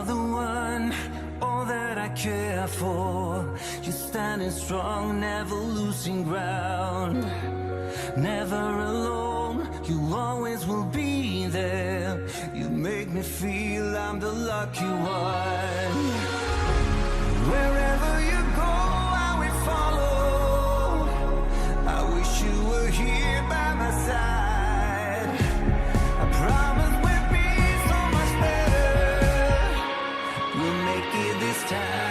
are the one, all that I care for. You're standing strong, never losing ground. Never alone, you always will be there. You make me feel I'm the lucky one. Wherever you go, I will follow. I wish you were here by my side. I promise we'll be so much better. We'll make it this time.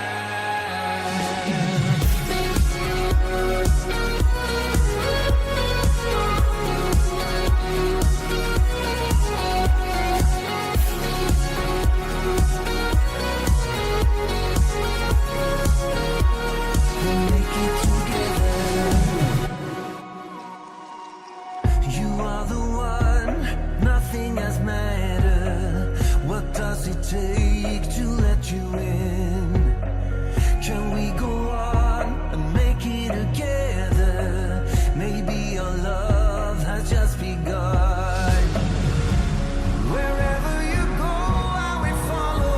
Take to let you in. Can we go on and make it together? Maybe our love has just begun. Wherever you go, I will follow.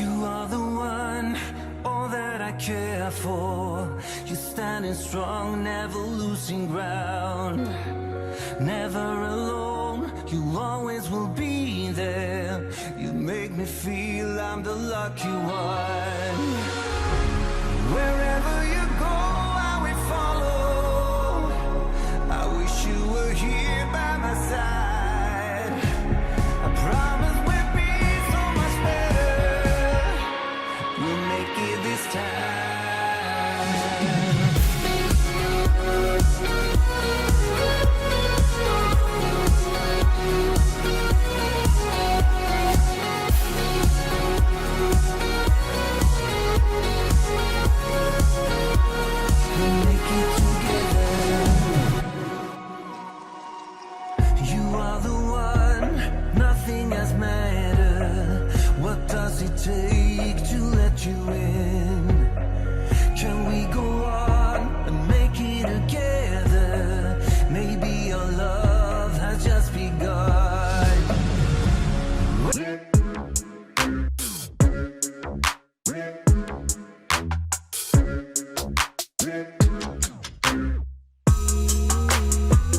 You are the one, all that I care for. You're standing strong, never losing ground. Never alone, you always will be there. You make me feel I'm the lucky one. Wherever you go, I will follow. I wish you were here by my side. I promise we'll be so much better. We'll make it this time. Take to let you in. Can we go on love has just begun.